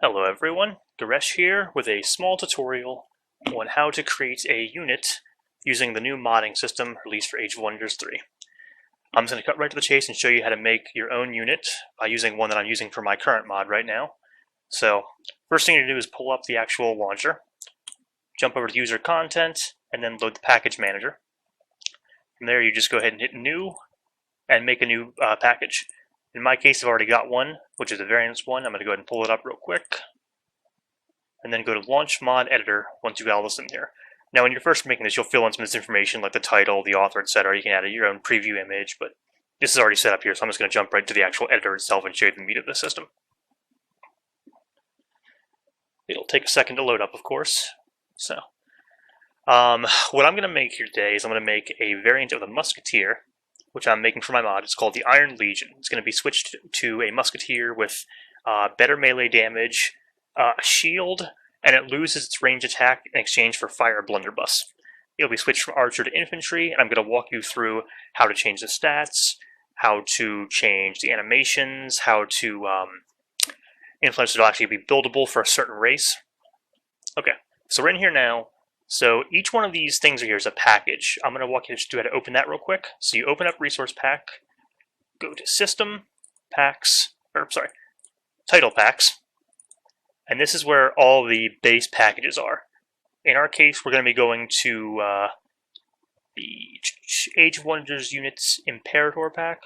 Hello everyone, Garesh here with a small tutorial on how to create a unit using the new modding system released for Age of Wonders 3. I'm just going to cut right to the chase and show you how to make your own unit by using one that I'm using for my current mod right now. So, first thing you do is pull up the actual launcher, jump over to user content, and then load the package manager. From there you just go ahead and hit new and make a new package. In my case, I've already got one, which is a variance one. I'm going to go ahead and pull it up real quick. And then go to Launch Mod Editor once you've got all this in here. Now, when you're first making this, you'll fill in some of this information, like the title, the author, etc. You can add your own preview image, but this is already set up here, so I'm just going to jump right to the actual editor itself and show you the meat of the system. It'll take a second to load up, of course. So, what I'm going to make here today is I'm going to make a variant of the Musketeer, which I'm making for my mod. It's called the Iron Legion. It's going to be switched to a Musketeer with better melee damage, a shield, and it loses its range attack in exchange for Fire Blunderbuss. It'll be switched from Archer to Infantry, and I'm going to walk you through how to change the stats, how to change the animations, how to influence it to actually be buildable for a certain race. Okay, so we're in here now. So each one of these things here is a package. I'm going to walk you through how to open that real quick. So you open up Resource Pack, go to System, Packs, Title Packs, and this is where all the base packages are. In our case, we're going to be going to the Age of Wonders Units Imperator Pack.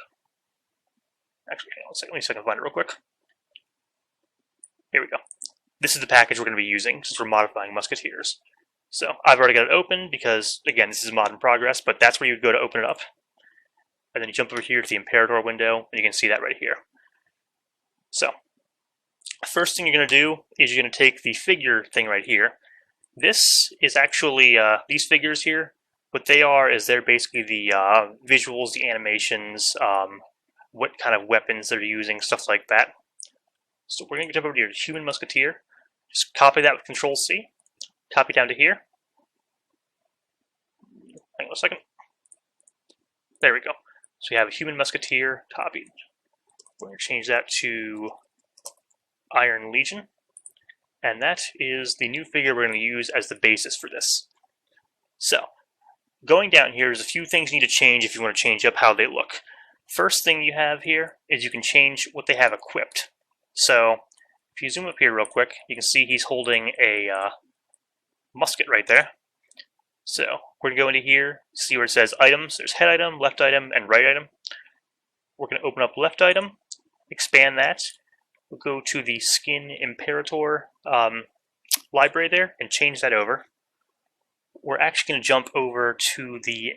Actually, hang on a second, let me see if I can find it real quick. Here we go. This is the package we're going to be using since we're modifying Musketeers. So I've already got it open because, again, this is mod in progress, but that's where you would go to open it up. And then you jump over here to the Imperator window, and you can see that right here. So, first thing you're going to do is you're going to take the figure thing right here. This is actually, these figures here, what they are is they're basically the visuals, the animations, what kind of weapons they're using, stuff like that. So we're going to jump over to your Human Musketeer. Just copy that with Control-C. Copy down to here. Hang on a second. There we go. So we have a Human Musketeer copied. We're going to change that to Iron Legion. And that is the new figure we're going to use as the basis for this. So, going down here, there's a few things you need to change if you want to change up how they look. First thing you have here is you can change what they have equipped. So, if you zoom up here real quick, you can see he's holding a musket right there. So we're going to go into here, see where it says items. There's head item, left item, and right item. We're going to open up left item, expand that. We'll go to the Skin Imperator library there and change that over. We're actually going to jump over to the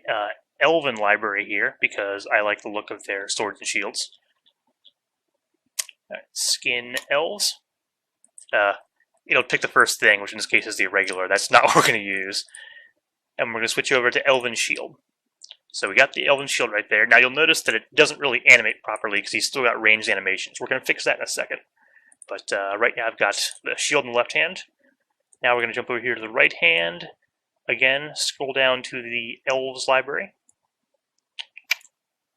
Elven library here because I like the look of their swords and shields. All right, Skin Elves. It'll pick the first thing, which in this case is the irregular. That's not what we're going to use. And we're going to switch over to Elven Shield. So we got the Elven Shield right there. Now you'll notice that it doesn't really animate properly because he's still got ranged animations. We're going to fix that in a second. But right now I've got the shield in the left hand. Now we're going to jump over here to the right hand. Again, scroll down to the Elves library.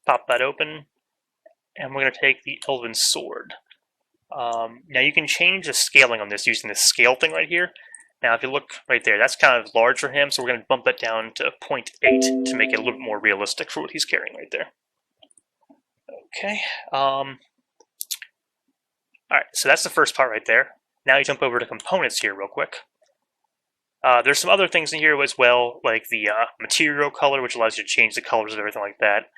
Pop that open. And we're going to take the Elven Sword. Now you can change the scaling on this using this scale thing right here. Now if you look right there, that's kind of large for him, so we're going to bump that down to 0.8 to make it a little bit more realistic for what he's carrying right there. Okay. Alright, so that's the first part right there. Now you jump over to components here real quick. There's some other things in here as well, like the material color, which allows you to change the colors of everything like that.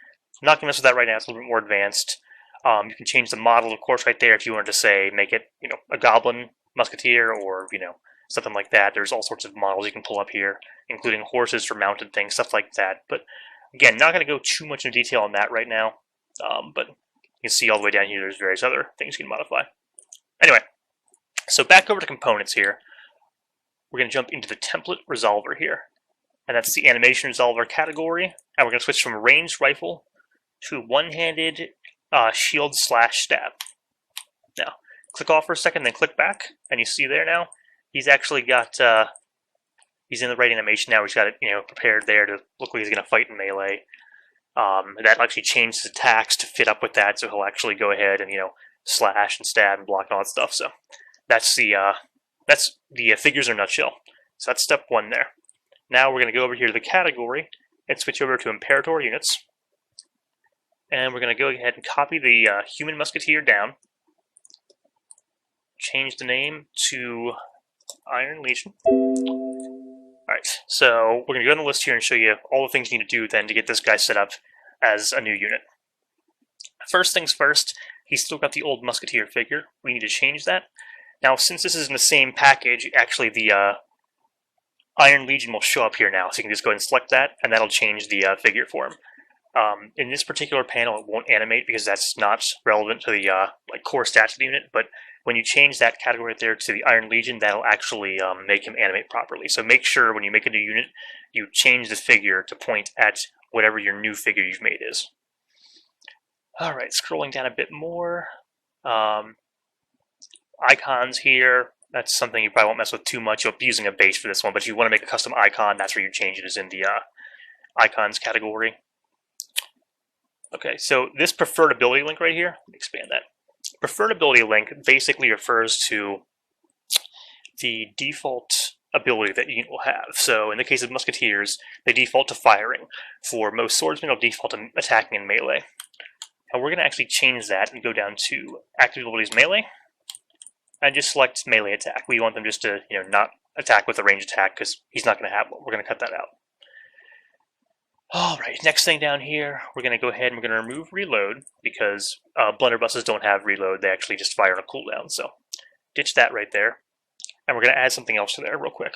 I'm not going to mess with that right now, it's a little bit more advanced. You can change the model, of course, right there if you wanted to say, make it, a goblin musketeer or, something like that. There's all sorts of models you can pull up here, including horses for mounted things, stuff like that. But again, not going to go too much into detail on that right now. But you can see all the way down here, there's various other things you can modify. Anyway, so back over to components here. We're going to jump into the template resolver here. And that's the animation resolver category. And we're going to switch from ranged rifle to one-handed shield/stab. Now, click off for a second, then click back, and you see there now, he's actually got, he's in the right animation now. He's got it, prepared there to look like he's going to fight in melee. That actually changed his attacks to fit up with that, so he'll actually go ahead and, slash and stab and block and all that stuff. So That's the figures in a nutshell. So that's step one there. Now we're going to go over here to the category and switch over to Imperatore Units. And we're going to go ahead and copy the human musketeer down. Change the name to Iron Legion. Alright, so we're going to go on the list here and show you all the things you need to do then to get this guy set up as a new unit. First things first, he's still got the old musketeer figure. We need to change that. Now, since this is in the same package, actually the Iron Legion will show up here now, so you can just go ahead and select that, and that'll change the figure for him. In this particular panel, it won't animate because that's not relevant to the core stats of the unit, but when you change that category right there to the Iron Legion, that'll actually make him animate properly. So make sure when you make a new unit, you change the figure to point at whatever your new figure you've made is. Alright, scrolling down a bit more. Icons here. That's something you probably won't mess with too much. You'll be using a base for this one, but if you want to make a custom icon, that's where you change it, is in the icons category. Okay, so this preferred ability link right here, let me expand that. Preferred ability link basically refers to the default ability that you will have. So in the case of musketeers, they default to firing. For most swordsmen, they'll default to attacking in melee. And we're going to actually change that and go down to active abilities melee, and just select melee attack. We want them just to, not attack with a ranged attack because he's not going to have one. We're going to cut that out. Alright, next thing down here, we're going to go ahead and we're going to remove reload because blunderbusses don't have reload. They actually just fire on a cooldown. So ditch that right there. And we're going to add something else to there real quick.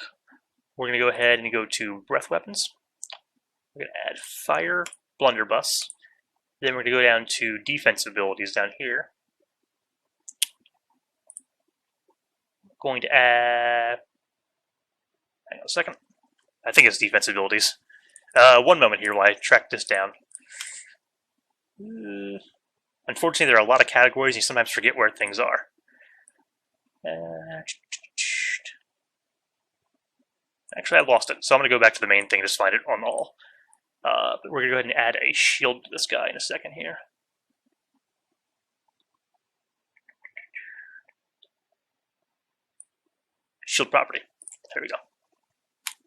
We're going to go ahead and go to breath weapons. We're going to add fire blunderbuss. Then we're going to go down to defense abilities down here. Going to add, hang on a second, I think it's defense abilities. One moment here while I track this down. Unfortunately, there are a lot of categories, and you sometimes forget where things are. Actually, I lost it, so I'm going to go back to the main thing to find it on all. But we're going to go ahead and add a shield to this guy in a second here. Shield property. There we go.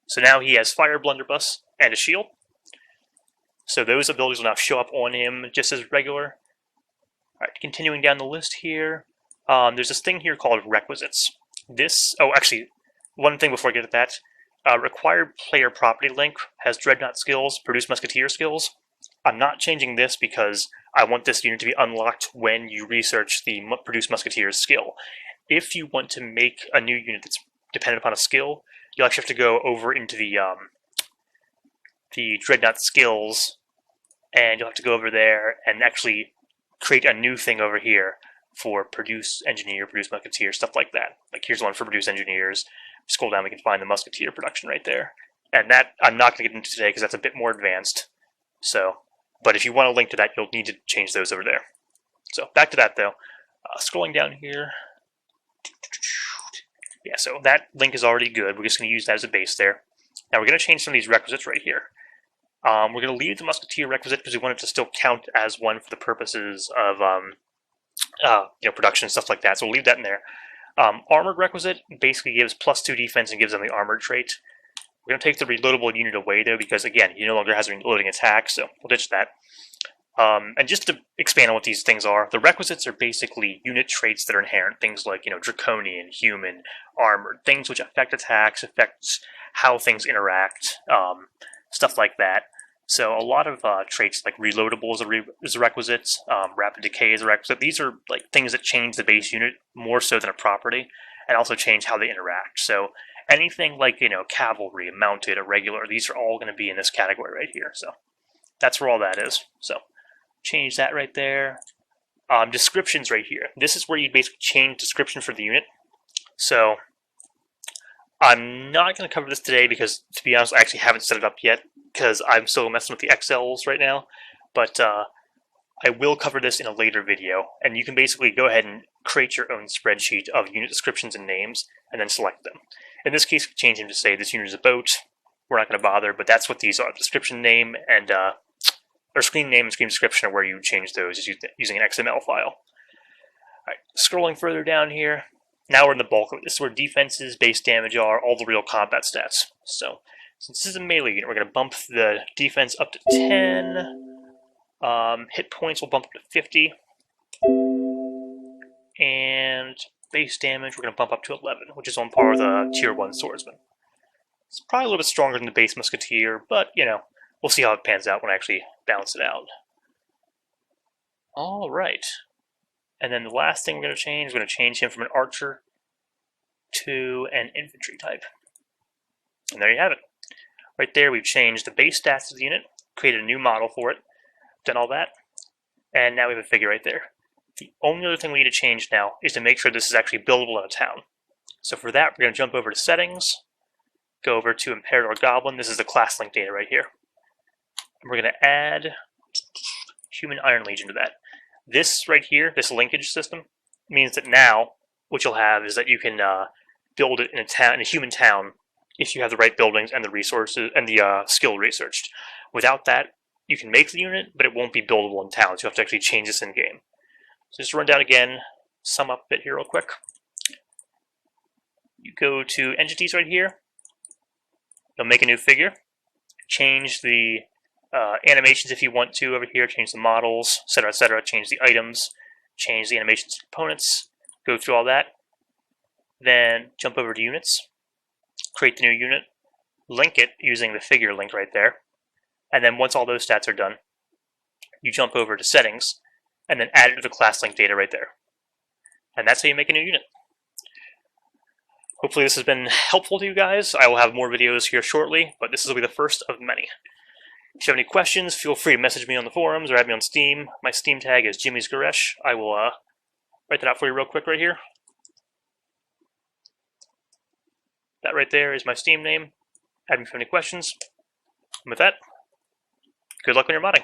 So now he has fire blunderbuss and a shield. So those abilities will now show up on him just as regular. Alright, continuing down the list here. There's this thing here called requisites. Actually, one thing before I get to that. Required player property link has dreadnought skills, produce musketeer skills. I'm not changing this because I want this unit to be unlocked when you research the produce musketeers skill. If you want to make a new unit that's dependent upon a skill, you'll actually have to go over into the dreadnought skills, and you'll have to go over there and actually create a new thing over here for produce engineer, produce musketeer, stuff like that. Like here's one for produce engineers. Scroll down, we can find the musketeer production right there. And that I'm not going to get into today because that's a bit more advanced. So, but if you want to link to that, you'll need to change those over there. So back to that though. Scrolling down here. Yeah, so that link is already good. We're just going to use that as a base there. Now we're going to change some of these requisites right here. We're going to leave the musketeer requisite because we want it to still count as one for the purposes of production and stuff like that. So we'll leave that in there. Armored requisite basically gives +2 defense and gives them the armored trait. We're going to take the reloadable unit away though because again, he no longer has a reloading attack, so we'll ditch that. And just to expand on what these things are, the requisites are basically unit traits that are inherent. Things like, draconian, human, armored, things which affect attacks, affect how things interact, stuff like that. So a lot of traits like reloadable is a requisite, rapid decay is a requisite. These are like things that change the base unit more so than a property, and also change how they interact. So anything like, cavalry, mounted, irregular, these are all going to be in this category right here. So that's where all that is. So change that right there. Descriptions right here. This is where you basically change description for the unit. So I'm not going to cover this today because, to be honest, I actually haven't set it up yet because I'm still messing with the XLs right now. But I will cover this in a later video, and you can basically go ahead and create your own spreadsheet of unit descriptions and names, and then select them. In this case, change them to say this unit is a boat. We're not going to bother, but that's what these are. Description name and or screen name and screen description are where you change those using an XML file. All right, scrolling further down here, now we're in the bulk of it. This is where defenses, base damage are, all the real combat stats. So, since this is a melee unit, we're going to bump the defense up to 10. Hit points will bump up to 50. And base damage, we're going to bump up to 11, which is on par with a Tier 1 Swordsman. It's probably a little bit stronger than the base Musketeer, but, you know, we'll see how it pans out when I actually balance it out. Alright. And then the last thing we're going to change, we're going to change him from an Archer to an Infantry type. And there you have it. Right there, we've changed the base stats of the unit, created a new model for it, done all that, and now we have a figure right there. The only other thing we need to change now is to make sure this is actually buildable in a town. So for that, we're going to jump over to Settings, go over to Imperator Goblin. This is the class link data right here. And we're going to add Human Iron Legion to that. This right here, this linkage system, means that now what you'll have is that you can build it in a town, in a human town, if you have the right buildings and the resources and the skill researched. Without that, you can make the unit, but it won't be buildable in towns. You have to actually change this in game. So just run down again, sum up a bit here real quick. You go to entities right here. You'll make a new figure. Change the animations if you want to over here. Change the models, etc., etc. Change the items. Change the animations and components. Go through all that. Then jump over to units. Create the new unit. Link it using the figure link right there. And then once all those stats are done, you jump over to settings and then add it to the class link data right there. And that's how you make a new unit. Hopefully this has been helpful to you guys. I will have more videos here shortly, but this will be the first of many. If you have any questions, feel free to message me on the forums or add me on Steam. My Steam tag is Jimmy's Garesh. I will write that out for you real quick right here. That right there is my Steam name. Add me if you have any questions. And with that, good luck on your modding.